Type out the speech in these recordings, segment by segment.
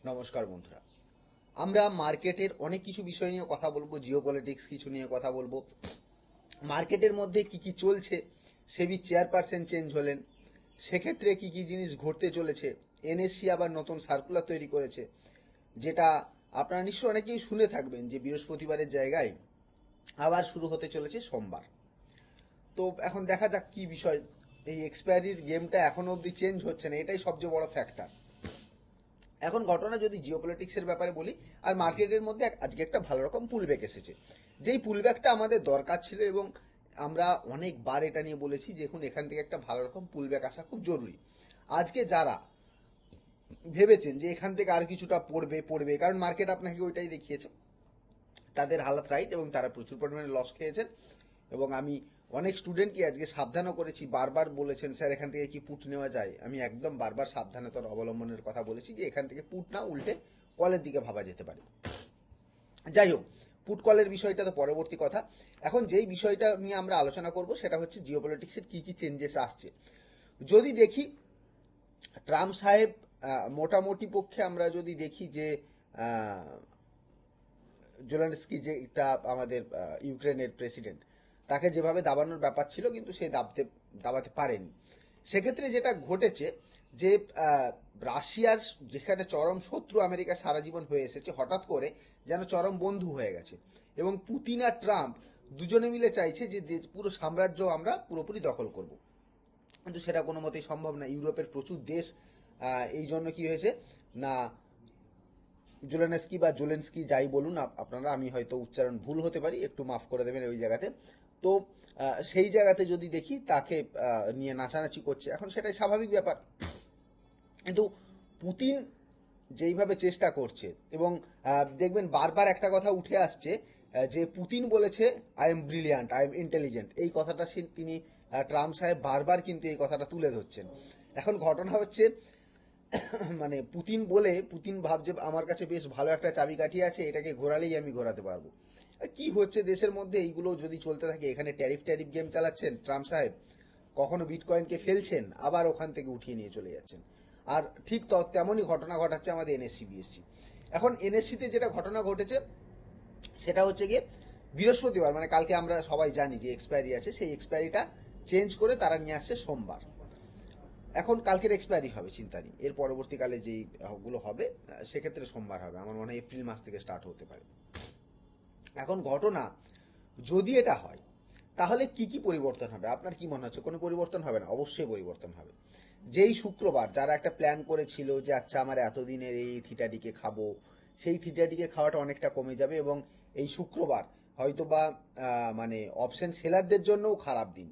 নমস্কার বন্ধুরা, আমরা মার্কেটের অনেক কিছু বিষয় নিয়ে কথা বলবো। জিওপলিটিক্স কিছু নিয়ে কথা বলবো। মার্কেটের মধ্যে কি কি চলছে, সেবি চেয়ারপারসন চেঞ্জ হলেন, সেক্ষেত্রে কি কি জিনিস ঘটতে চলেছে। এনএসসি আবার নতুন সার্কুলার তৈরি করেছে, যেটা আপনারা নিশ্চয়ই অনেকেই শুনে থাকবেন যে বৃহস্পতিবারের জায়গায় আবার শুরু হতে চলেছে সোমবার। তো এখন দেখা যাক কি বিষয়। এই এক্সপায়ারির গেমটা এখনো অবধি চেঞ্জ হচ্ছে না, এটাই সবচেয়ে বড় ফ্যাক্টর। এখন ঘটনা যদি জিওপলিটিক্সের ব্যাপারে বলি, আর মার্কেটের মধ্যে আজকে একটা ভালো রকম পুলব্যাক এসেছে, যেই পুলব্যাকটা আমাদের দরকার ছিল, এবং আমরা অনেকবার এটা নিয়ে বলেছি যে এখন এখান থেকে একটা ভালো রকম পুলব্যাক আসা খুব জরুরি। আজকে যারা ভেবেছেন যে এখান থেকে আর কিছুটা পড়বে পড়বে, কারণ মার্কেট আপনাকে ওইটাই দেখিয়েছে, তাদের হালাত রাইট, এবং তারা প্রচুর পরিমাণে লস খেয়েছেন। এবং আমি অনেক স্টুডেন্টকে আজকে সাবধানও করেছি, বারবার বলেছেন স্যার এখান থেকে কি পুট নেওয়া যায়। আমি একদম বারবার সাবধানতার অবলম্বনের কথা বলেছি যে এখান থেকে পুট না, উল্টে কলের দিকে ভাবা যেতে পারে। যাই হোক, পুট কলের বিষয়টা তো পরবর্তী কথা। এখন যেই বিষয়টা নিয়ে আমরা আলোচনা করব সেটা হচ্ছে জিওপলিটিক্সের কি কি চেঞ্জেস আসছে। যদি দেখি ট্রাম্প সাহেব মোটামুটি পক্ষে আমরা যদি দেখি যে জেলেনস্কি, যেটা আমাদের ইউক্রেনের প্রেসিডেন্ট, তাকে যেভাবে দাবানোর ব্যাপার ছিল কিন্তু সে দাবাতে পারেনি। সেক্ষেত্রে যেটা ঘটেছে যে রাশিয়ার যেখানে চরম শত্রু আমেরিকা সারা জীবন হয়ে এসেছে, হঠাৎ করে যেন চরম বন্ধু হয়ে গেছে। এবং পুতিন আর ট্রাম্প দুজনে মিলে চাইছে যে পুরো সাম্রাজ্য আমরা পুরোপুরি দখল করব, কিন্তু সেটা কোনো মতেই সম্ভব না। ইউরোপের প্রচুর দেশ এই জন্য কি হয়েছে না, জোলেনস্কি বা জোলেন্সকি যাই বলুন আপনারা, আমি হয়তো উচ্চারণ ভুল হতে পারি, একটু মাফ করে দেবেন ওই জায়গাতে। তো সেই জায়গাতে যদি দেখি তাকে নিয়ে নাচানাচি করছে, এখন সেটাই স্বাভাবিক ব্যাপার। কিন্তু পুতিন যেইভাবে চেষ্টা করছে, এবং দেখবেন বারবার একটা কথা উঠে আসছে, যে পুতিন বলেছে I am brilliant, I am intelligent, এই কথাটা তিনি ট্রাম্প সাহেব বারবার কিন্তু এই কথাটা তুলে ধরছেন। এখন ঘটনা হচ্ছে, মানে পুতিন ভাবছে আমার কাছে বেশ ভালো একটা চাবিকাঠি আছে, এটাকে ঘোরালেই আমি ঘোরাতে পারবো। কি হচ্ছে দেশের মধ্যে, এইগুলো যদি চলতে থাকে, এখানে ট্যারিফ গেম চালাচ্ছেন ট্রাম্প সাহেব, কখনো বিটকয়েনকে ফেলছেন, আবার ওখান থেকে উঠিয়ে নিয়ে চলে যাচ্ছেন। আর ঠিক তেমনই ঘটনা ঘটাচ্ছে আমাদের এনএসসি বিএসসি। এখন এনএসসিতে যেটা ঘটনা ঘটেছে সেটা হচ্ছে গিয়ে বৃহস্পতিবার, মানে কালকে আমরা সবাই জানি যে এক্সপায়ারি আছে, সেই এক্সপায়ারিটা চেঞ্জ করে তারা নিয়ে আসছে সোমবার। এখন কালকের এক্সপায়ারি হবে, চিন্তা নেই, এর পরবর্তীকালে যেই গুলো হবে সেক্ষেত্রে সোমবার হবে, আমার মনে হয় এপ্রিল মাস থেকে স্টার্ট হতে পারে। এখন ঘটনা, যদি এটা হয় তাহলে কি কি পরিবর্তন হবে, আপনার কি মনে হচ্ছে? কোনো পরিবর্তন হবে না? অবশ্যই পরিবর্তন হবে। যেই শুক্রবার যারা একটা প্ল্যান করেছিল যে আচ্ছা আমার এতদিনের এই থিটাটিকে খাবো, সেই থিটাটিকে খাওয়াটা অনেকটা কমে যাবে, এবং এই শুক্রবার হয়তোবা মানে অপশন সেলারদের জন্যও খারাপ দিন।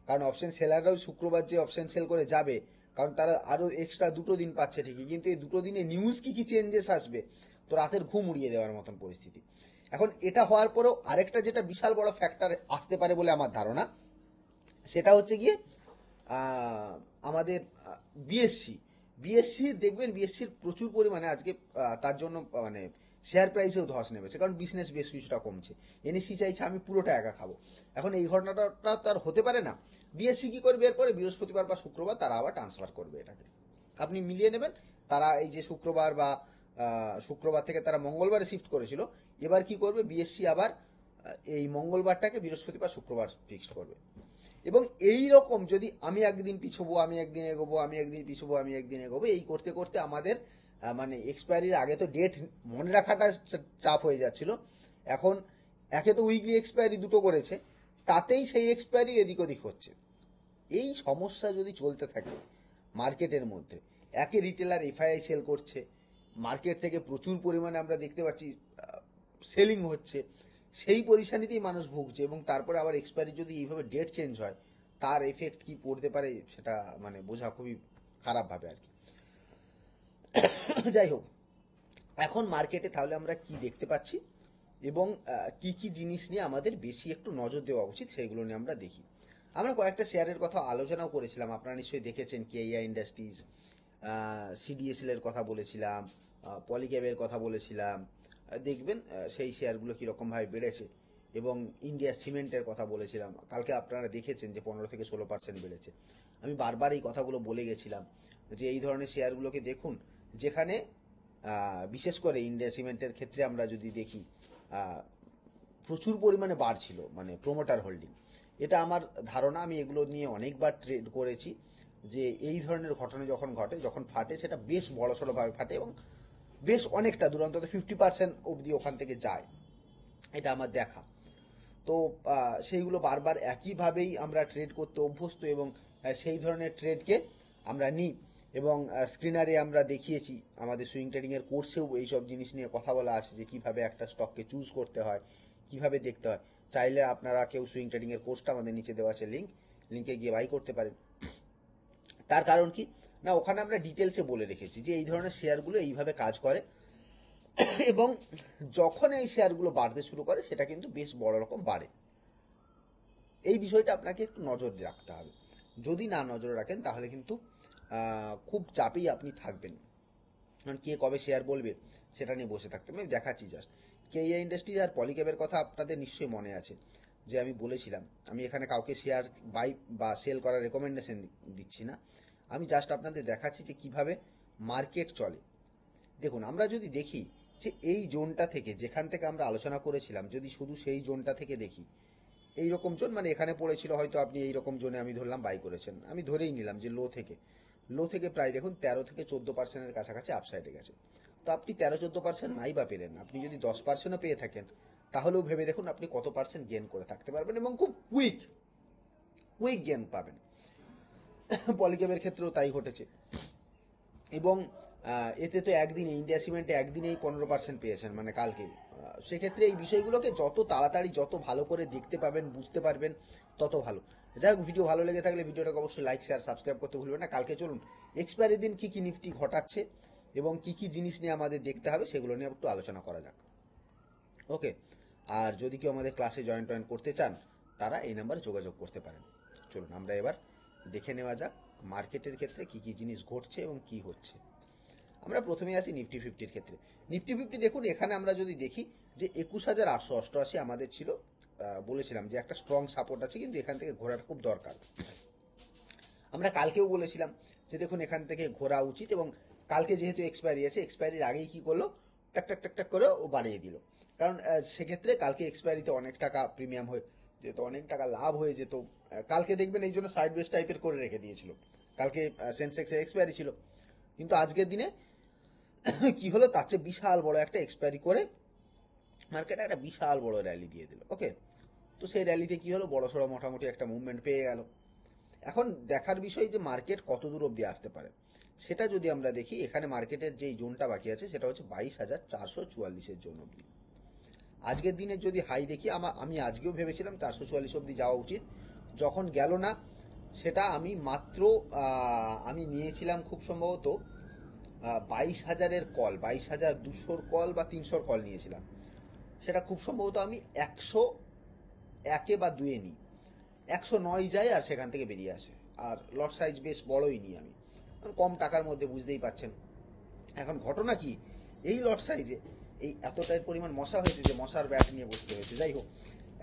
কারণ অপশন সেলাররাও শুক্রবার যে অপশন সেল করে যাবে, কারণ তারা আরো এক্সট্রা 2 দিন পাচ্ছে ঠিকই, কিন্তু এই 2 দিনে নিউজ কি কি চেঞ্জেস আসবে, তো রাতের ঘুম উড়িয়ে দেওয়ার মতন পরিস্থিতি। এখন এটা হওয়ার পরেও আরেকটা যেটা বিশাল বড় ফ্যাক্টর আসতে পারে বলে আমার ধারণা, সেটা হচ্ছে গিয়ে আমাদের বিএসসি। বিএসসি দেখবেন, বিএসসির প্রচুর পরিমাণে আজকে তার জন্য মানে শেয়ার প্রাইসেও ধস নেমেছে, কারণ বিজনেস বেশ কিছুটা কমছে। এনএসসি চাইছে আমি পুরোটা একা খাবো। এখন এই ঘটনাটা তার হতে পারে না। বিএসসি কি করবে এরপরে, বৃহস্পতিবার বা শুক্রবার তারা আবার ট্রান্সফার করবে এটাকে, আপনি মিলিয়ে নেবেন। তারা এই যে শুক্রবার বা শুক্রবার থেকে তারা মঙ্গলবারে শিফট করেছিল, এবার কি করবে বিএসসি আবার এই মঙ্গলবারটাকে বৃহস্পতিবার শুক্রবার ফিক্সড করবে। এবং এই রকম যদি আমি একদিন পিছবো, আমি একদিন এগোবো, আমি একদিন পিছবো, আমি একদিন এগোবো, এই করতে করতে আমাদের মানে এক্সপায়ারির আগে তো ডেট মনে রাখাটা চাপ হয়ে যাচ্ছিল। এখন একে তো উইকলি এক্সপায়ারি দুটো করেছে, তাতেই সেই এক্সপায়ারি এদিক ওদিক হচ্ছে। এই সমস্যা যদি চলতে থাকে মার্কেটের মধ্যে, একে রিটেলার এফআইআই সেল করছে, মার্কেট থেকে প্রচুর পরিমাণে আমরা দেখতে পাচ্ছি সেলিং হচ্ছে, সেই পরিশানিতেই মানুষ ভুগছে, এবং তারপরে আবার এক্সপায়ারি যদি এইভাবে ডেট চেঞ্জ হয়, তার এফেক্ট কি পড়তে পারে সেটা মানে বোঝা খুবই খারাপভাবে আর কি। যাই হোক, এখন মার্কেটে তাহলে আমরা কি দেখতে পাচ্ছি, এবং কি কি জিনিস নিয়ে আমাদের বেশি একটু নজর দেওয়া উচিত সেগুলো নিয়ে আমরা দেখি। আমরা কয়েকটা শেয়ারের কথা আলোচনাও করেছিলাম, আপনারা নিশ্চয়ই দেখেছেন, কেইয়া ইন্ডাস্ট্রিজ, সিডিএসএল এর কথা বলেছিলাম, পলিক্যাবের কথা বলেছিলাম। দেখবেন সেই শেয়ারগুলো কীরকমভাবে বেড়েছে, এবং ইন্ডিয়া সিমেন্টের কথা বলেছিলাম, কালকে আপনারা দেখেছেন যে 15 থেকে 16% বেড়েছে। আমি বারবার এই কথাগুলো বলে গেছিলাম যে এই ধরনের শেয়ারগুলোকে দেখুন, যেখানে বিশেষ করে ইন্ডিয়া সিমেন্টের ক্ষেত্রে আমরা যদি দেখি প্রচুর পরিমাণে বাড়ছিল, মানে প্রোমোটার হোল্ডিং। এটা আমার ধারণা, আমি এগুলো নিয়ে অনেকবার ট্রেড করেছি, যে এই ধরনের ঘটনা যখন ঘটে, যখন ফাটে, সেটা বেশ বড়সড়ভাবে ফাটে এবং বেশ অনেকটা দূর, অন্তত 50% অবধি ওখান থেকে যায়, এটা আমার দেখা। তো সেইগুলো বারবার একইভাবেই আমরা ট্রেড করতে অভ্যস্ত এবং সেই ধরনের ট্রেডকে আমরা নিই এবং স্ক্রিনারে আমরা দেখিয়েছি, আমাদের সুইং ট্রেডিংয়ের কোর্সেও এইসব জিনিস নিয়ে কথা বলা আছে যে কিভাবে একটা স্টককে চুজ করতে হয়, কিভাবে দেখতে হয়। চাইলে আপনারা কেউ সুইং ট্রেডিংয়ের কোর্সটা আমাদের নিচে দেওয়া আছে লিঙ্কে গিয়ে বাই করতে পারেন। তার কারণ কি না, ওখানে আমরা ডিটেলসে বলে রেখেছি যে এই ধরনের শেয়ারগুলো এইভাবে কাজ করে এবং যখন এই শেয়ারগুলো বাড়তে শুরু করে সেটা কিন্তু বেশ বড় রকম বাড়ে। এই বিষয়টা আপনাকে একটু নজর রাখতে হবে। যদি না নজর রাখেন তাহলে কিন্তু খুব চাপেই আপনি থাকবেন, কারণ কে কবে শেয়ার বলবে সেটা নিয়ে বসে থাকতে। আমি দেখাচ্ছি জাস্ট কেইয়া ইন্ডাস্ট্রিজ আর পলিক্যাবের কথা আপনাদের নিশ্চয়ই মনে আছে, যে আমি বলেছিলাম আমি এখানে কাউকে শেয়ার বাই বা সেল করার রেকমেন্ডেশন দিচ্ছি না, আমি জাস্ট আপনাদের দেখাচ্ছি যে কিভাবে মার্কেট চলে। দেখুন, আমরা যদি দেখি যে এই জোনটা থেকে, যেখান থেকে আমরা আলোচনা করেছিলাম, যদি শুধু সেই জোনটা থেকে দেখি, এই রকম জোন, মানে এখানে পড়েছিল, হয়তো আপনি এই রকম জোনে আমি ধরলাম বাই করেছেন, আমি ধরেই নিলাম যে লো থেকে প্রায় দেখুন 13-14%-এর কাছাকাছি আপসাইডে গেছে। তো আপনি 13-14% নাই বা পেলেন, আপনি যদি 10%ও পেয়ে থাকেন তাহলেও ভেবে দেখুন আপনি কত পার্সেন্ট গেন করে থাকতে পারবেন এবং খুব কুইক গেন পাবেন। পলিক্যাবের ক্ষেত্রেও তাই ঘটেছে এবং এতে তো একদিনে ইন্ডিয়া সিমেন্টে একদিনেই 15% পেয়েছেন, মানে কালকে। সেক্ষেত্রে এই বিষয়গুলোকে যত তাড়াতাড়ি, যত ভালো করে দেখতে পাবেন, বুঝতে পারবেন, তত ভালো। যাই হোক, ভিডিও ভালো লেগে থাকলে ভিডিওটাকে অবশ্যই লাইক, শেয়ার, সাবস্ক্রাইব করতে ভুলবেন না। কালকে চলুন এক্সপায়ারি দিন কী কী নিফটি ঘটাচ্ছে এবং কী কী জিনিস নিয়ে আমাদের দেখতে হবে সেগুলো নিয়ে একটু আলোচনা করা যাক। ওকে, আর যদি কেউ আমাদের ক্লাসে জয়েন করতে চান তারা এই নাম্বারে যোগাযোগ করতে পারেন। চলুন আমরা এবার দেখে নেওয়া যাক মার্কেটের ক্ষেত্রে কী কী জিনিস ঘটছে এবং কী হচ্ছে। আমরা প্রথমে আসি নিফটি ফিফটির ক্ষেত্রে। নিফটি ফিফটি দেখুন, এখানে আমরা যদি দেখি যে 21,888 আমাদের ছিল, বলেছিলাম যে একটা স্ট্রং সাপোর্ট আছে, কিন্তু এখান থেকে ঘোরাটা খুব দরকার। আমরা কালকেও বলেছিলাম যে দেখুন এখান থেকে ঘোরা উচিত, এবং কালকে যেহেতু এক্সপায়ারি আছে, এক্সপায়ারির আগেই কি করলো, টাক টাক টাক টাক করে ও বাড়িয়ে দিল, কারণ সেক্ষেত্রে কালকে এক্সপায়ারিতে অনেক টাকা প্রিমিয়াম হয়ে যেত, অনেক টাকা লাভ হয়ে যেত। কালকে দেখবেন এই জন্য সাইড ওয়েজ টাইপের করে রেখে দিয়েছিল, কালকে সেন্সেক্সের এক্সপায়ারি ছিল, কিন্তু আজকের দিনে কি হলো, তার চেয়ে বিশাল বড় একটা এক্সপায়ারি করে মার্কেটে একটা বিশাল বড় র্যালি দিয়ে দিল। ওকে, তো সেই র্যালিতে কি হলো, বড় সড়ো মোটামুটি একটা মুভমেন্ট পেয়ে গেল। এখন দেখার বিষয় যে মার্কেট কত দূর অবধি আসতে পারে, সেটা যদি আমরা দেখি, এখানে মার্কেটের যেই জোনটা বাকি আছে সেটা হচ্ছে 22,444-এর জোন অবধি। আজকের দিনে যদি হাই দেখি, আমি আজকেও ভেবেছিলাম 444 অবধি যাওয়া উচিত, যখন গেল না সেটা আমি মাত্র আমি নিয়েছিলাম খুব সম্ভবত 22,000-এর কল, 22,200-র কল বা 300-র কল নিয়েছিলাম, সেটা খুব সম্ভবত আমি 101-এ বা 2-এ নিই, 109 যায় আর সেখান থেকে বেরিয়ে আসে। আর লট সাইজ বেশ বড়ই নিই আমি, কম টাকার মধ্যে, বুঝতেই পাচ্ছেন। এখন ঘটনা কি, এই লট সাইজে এই এতটাই পরিমাণ মশা হয়েছে যে মশার ব্যাট নিয়ে বসতে হয়েছে। যাই হোক,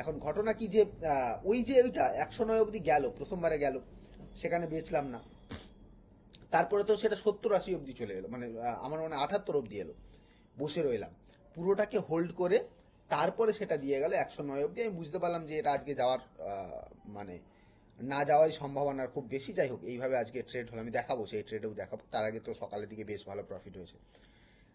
এখন ঘটনা কি যে ওইটা 109 অবধি গেল, প্রথমবারে গেল, সেখানে বেচলাম না, তারপরে তো সেটা 70-80 অবধি চলে এলো, মানে আমার মনে 78 অবধি এলো, বসে রইলাম, পুরোটাকে হোল্ড করে তারপরে সেটা দিয়ে গেল 109 অবধি। আমি বুঝতে পারলাম যে এটা আজকে যাওয়ার মানে না যাওয়ার সম্ভাবনা খুব বেশি। যাই হোক, এইভাবে আজকে ট্রেড হলো, আমি দেখাবো, সেই ট্রেডেও দেখাবো। তার আগে তো সকালের দিকে বেশ ভালো প্রফিট হয়েছে।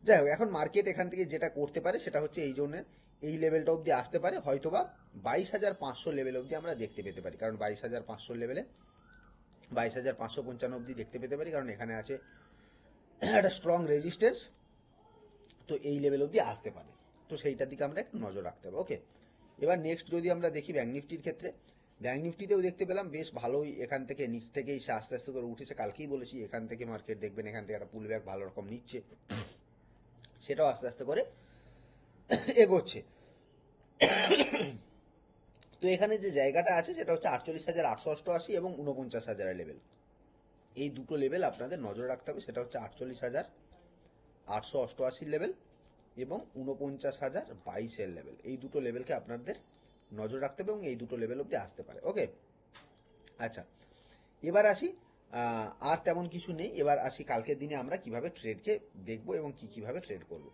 যাই হোক, এখন মার্কেট এখান থেকে যেটা করতে পারে সেটা হচ্ছে এই জোনের এই লেভেলটা অবধি আসতে পারে, হয়তোবা 22,500 লেভেল অবধি আমরা দেখতে পেতে পারি, কারণ 22,500 লেভেলে 22,555 অবধি দেখতে পেতে পারি, কারণ এখানে আছে একটা স্ট্রং রেজিস্ট্যান্স, তো এই লেভেল অবধি আসতে পারে, তো সেইটার দিকে আমরা একটু নজর রাখতে হবে। ওকে, এবার নেক্সট যদি আমরা দেখি ব্যাঙ্ক নিফটির ক্ষেত্রে, ব্যাঙ্ক নিফটিতেও দেখতে পেলাম বেশ ভালোই, এখান থেকে নিচ থেকেই সে আস্তে আস্তে করে উঠেছে। কালকেই বলেছি এখান থেকে মার্কেট দেখবেন এখান থেকে একটা পুল ব্যাক ভালো রকম নিচ্ছে, সেটাও আস্তে আস্তে করে এগোচ্ছে। তো এখানে যে জায়গাটা আছে সেটা হচ্ছে 48,888 এবং 49,000 লেভেল, এই দুটো লেভেল আপনাদের নজর রাখতে হবে। সেটা হচ্ছে 48,888 লেভেল এবং 49,022 লেভেল, এই দুটো লেভেলকে আপনাদের নজর রাখতে হবে এবং এই দুটো লেভেল অবধি আসতে পারে। ওকে, আচ্ছা, এবার আসি আর তেমন কিছু নেই। এবার আসি কালকের দিনে আমরা কিভাবে ট্রেডকে দেখবো এবং কিভাবে ট্রেড করব।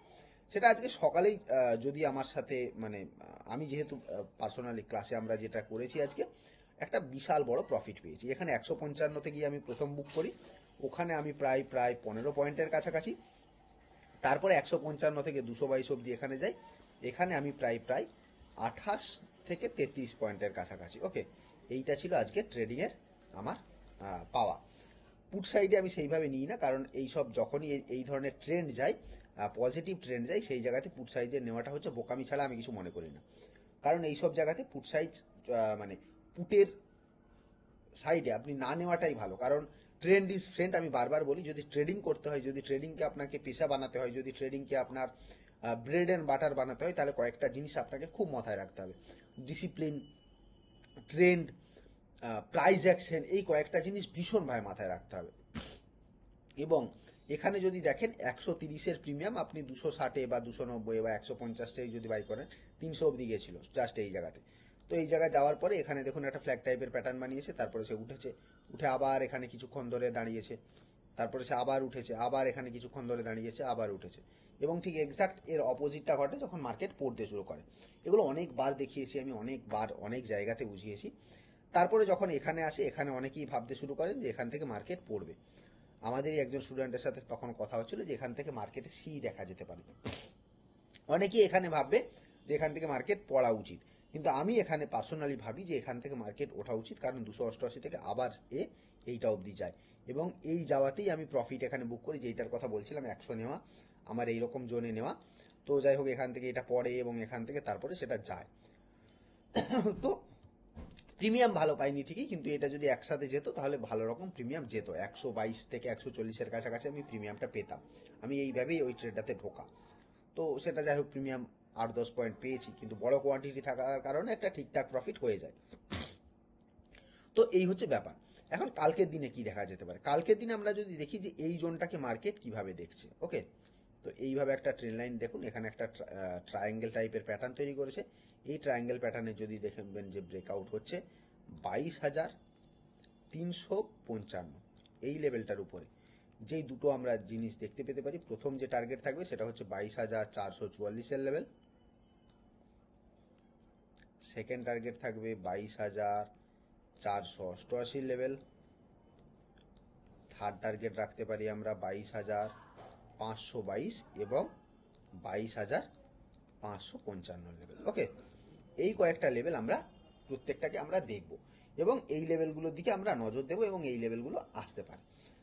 সেটা আজকে সকালেই যদি আমার সাথে মানে আমি যেহেতু পার্সোনালি ক্লাসে আমরা যেটা করেছি আজকে একটা বিশাল বড় প্রফিট পেয়েছি। এখানে 155 গিয়ে আমি প্রথম বুক করি, ওখানে আমি প্রায় 15 পয়েন্টের কাছাকাছি। তারপরে 155 থেকে 222 অবধি এখানে যাই, এখানে আমি প্রায় 28 থেকে 33 পয়েন্টের কাছাকাছি। ওকে, এইটা ছিল আজকে ট্রেডিংয়ের আমার পাওয়া। পুট সাইডে আমি সেইভাবে নিই না, কারণ এইসব যখনই এই ধরনের ট্রেন্ড যায়, পজিটিভ ট্রেন্ড যায়, সেই জায়গাতে পুট সাইজে নেওয়াটা হচ্ছে বোকামি ছাড়া আমি কিছু মনে করি না। কারণ এইসব জায়গাতে পুট সাইজ মানে পুটের সাইডে আপনি না নেওয়াটাই ভালো। কারণ ট্রেন্ড ইজ ফ্রেন্ড, আমি বারবার বলি, যদি ট্রেডিং করতে হয়, যদি ট্রেডিংকে আপনাকে পেশা বানাতে হয়, যদি ট্রেডিংকে আপনার ব্রেড অ্যান্ড বাটার বানাতে হয়, তাহলে কয়েকটা জিনিস আপনাকে খুব মাথায় রাখতে হবে। ডিসিপ্লিন, ট্রেন্ড, প্রাইস অ্যাকশন, এই কয়েকটা জিনিস ভীষণভাবে মাথায় রাখতে হবে। এবং এখানে যদি দেখেন 130-এর প্রিমিয়াম আপনি 260-এ বা 290 বা 150-এ যদি বাই করেন, 300 অবধি গিয়েছিল জাস্ট এই জায়গাতে। তো এই জায়গায় যাওয়ার পরে এখানে দেখুন একটা ফ্ল্যাগ টাইপের প্যাটার্ন বানিয়েছে, তারপরে সে উঠেছে, উঠে আবার এখানে কিছুক্ষণ ধরে দাঁড়িয়েছে, তারপরে সে আবার উঠেছে, আবার এখানে কিছুক্ষণ ধরে দাঁড়িয়েছে, আবার উঠেছে। এবং ঠিক এক্সাক্ট এর অপোজিটটা ঘটে যখন মার্কেট পড়তে শুরু করে। এগুলো অনেকবার দেখিয়েছি আমি, অনেকবার অনেক জায়গাতে বুঝিয়েছি। তারপরে যখন এখানে আসে, এখানে অনেকেই ভাবতে শুরু করেন যে এখান থেকে মার্কেট পড়বে। আমাদেরই একজন স্টুডেন্টের সাথে তখন কথা হচ্ছিল যে এখান থেকে মার্কেটে সি দেখা যেতে পারে। অনেকেই এখানে ভাববে যে এখান থেকে মার্কেট পড়া উচিত, কিন্তু আমি এখানে পার্সোনালি ভাবি যে এখান থেকে মার্কেট ওঠা উচিত, কারণ 288 থেকে আবার এইটা অবধি যায়। এবং এই যাওয়াতেই আমি প্রফিট এখানে বুক করি, যেইটার কথা বলছিলাম 100 নেওয়া, আমার এইরকম জোনে নেওয়া। তো যাই হোক, এখান থেকে এটা পড়ে এবং এখান থেকে তারপরে সেটা যায়। তো প্রিমিয়াম ভালো পাইনি ঠিকই, কিন্তু এটা যদি একসাথে যেত তাহলে ভালো রকম প্রিমিয়াম যেত। 122 থেকে 140-এর কাছাকাছি আমি প্রিমিয়ামটা পেতাম। আমি এইভাবেই ওই ট্রেডটাতে ঢোকা। তো সেটা যাই হোক, প্রিমিয়াম 8-10 পয়েন্ট পেয়েছি, কিন্তু বড় কোয়ান্টিটি থাকার কারণে একটা ঠিকঠাক প্রফিট হয়ে যায়। তো এই হচ্ছে ব্যাপার। এখন কালকের দিনে কি দেখা যেতে পারে? কালকের দিনে আমরা যদি দেখি যে এই জোনটাকে মার্কেট কিভাবে দেখছে। ওকে, তো এইভাবে একটা ট্রেন লাইন দেখুন, এখানে একটা ট্রায়াঙ্গেল টাইপের প্যাটার্ন তৈরি করেছে। এই ট্রায়াঙ্গেল প্যাটার্নে যদি দেখবেন যে ব্রেকআউট হচ্ছে 22,355 এই লেভেলটার উপরে, যেই দুটো আমরা জিনিস দেখতে পেতে পারি। প্রথম যে টার্গেট থাকবে সেটা হচ্ছে 22,444-এর লেভেল, সেকেন্ড টার্গেট থাকবে 22,488 লেভেল, থার্ড টার্গেট রাখতে পারি আমরা 22,522 এবং 22,555 লেভেল। ওকে, এই কয়েকটা লেভেল আমরা প্রত্যেকটাকে আমরা দেখব এবং এই লেভেলগুলোর দিকে আমরা নজর দেব এবং এই লেভেলগুলো আসতে পারে।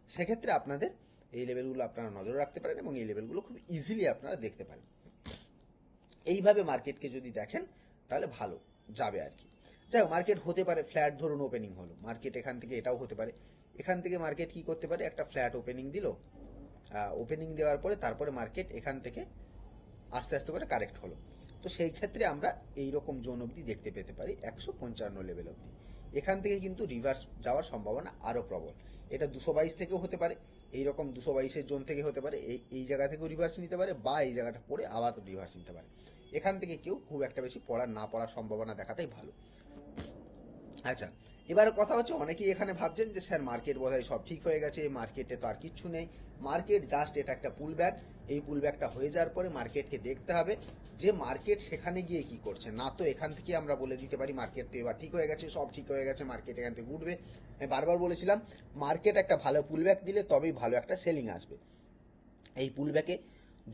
সেক্ষেত্রে আপনাদের এই লেভেলগুলো আপনারা নজর রাখতে পারেন এবং এই লেভেলগুলো খুব ইজিলি আপনারা দেখতে পারেন। এইভাবে মার্কেটকে যদি দেখেন তাহলে ভালো যাবে আর কি। যাই হোক, মার্কেট হতে পারে ফ্ল্যাট, ধরুন ওপেনিং হলো মার্কেট, এখান থেকে এটাও হতে পারে। এখান থেকে মার্কেট কি করতে পারে, একটা ফ্ল্যাট ওপেনিং দিল, ওপেনিং দেওয়ার পরে তারপরে মার্কেট এখান থেকে আস্তে আস্তে করে কারেক্ট হলো। তো সেই ক্ষেত্রে আমরা এই রকম জোন অবধি দেখতে পেতে পারি 155 লেভেল অবধি। এখান থেকে কিন্তু রিভার্স যাওয়ার সম্ভাবনা আরও প্রবল। এটা 222 থেকেও হতে পারে, এইরকম 222-এর জোন থেকে হতে পারে, এই জায়গা থেকেও রিভার্স নিতে পারে, বা এই জায়গাটা পড়ে আবার রিভার্স নিতে পারে। এখান থেকে কেউ খুব একটা বেশি না পড়ার সম্ভাবনা দেখাটাই ভালো। আচ্ছা, এবার কথা হচ্ছে, অনেকেই এখানে ভাবছেন যে স্যার মার্কেট বোধহয় সব ঠিক হয়ে গেছে, মার্কেটে তো আর কিচ্ছু নেই, মার্কেট জাস্ট এটা একটা পুল ব্যাক। এই পুল ব্যাকটা হয়ে যাওয়ার পরে মার্কেটকে দেখতে হবে যে মার্কেট সেখানে গিয়ে কি করছে। না তো এখান থেকে আমরা বলে দিতে পারি মার্কেট তো এবার ঠিক হয়ে গেছে, সব ঠিক হয়ে গেছে, মার্কেট এখান থেকে উঠবে। আমি বারবার বলেছিলাম মার্কেট একটা ভালো পুল ব্যাক দিলে তবেই ভালো একটা সেলিং আসবে। এই পুল ব্যাকে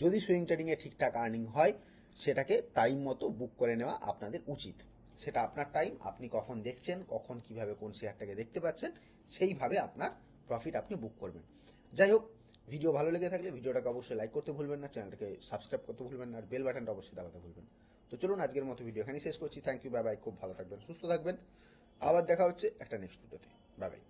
যদি সুইং ট্রেডিংয়ে ঠিকঠাক আর্নিং হয়, সেটাকে টাইম মতো বুক করে নেওয়া আপনাদের উচিত। সেটা আপনার টাইম, আপনি কখন দেখছেন, কখন কিভাবে কোন শেয়ারটাকে দেখতে পাচ্ছেন, সেইভাবে আপনার প্রফিট আপনি বুক করবেন। যাই হোক, ভিডিও ভালো লেগে থাকলে ভিডিওটাকে অবশ্যই লাইক করতে ভুলবেন না, চ্যানেলটাকে সাবস্ক্রাইব করতে ভুলবেন না, আর বেল বাটনটা অবশ্যই দাবাতে ভুলবেন। তো চলুন আজকের মতো ভিডিও এখানেই শেষ করছি। থ্যাংক ইউ, বাই বাই, খুব ভালো থাকবেন, সুস্থ থাকবেন। আবার দেখা হচ্ছে একটা নেক্সট ভিডিওতে। Bye bye.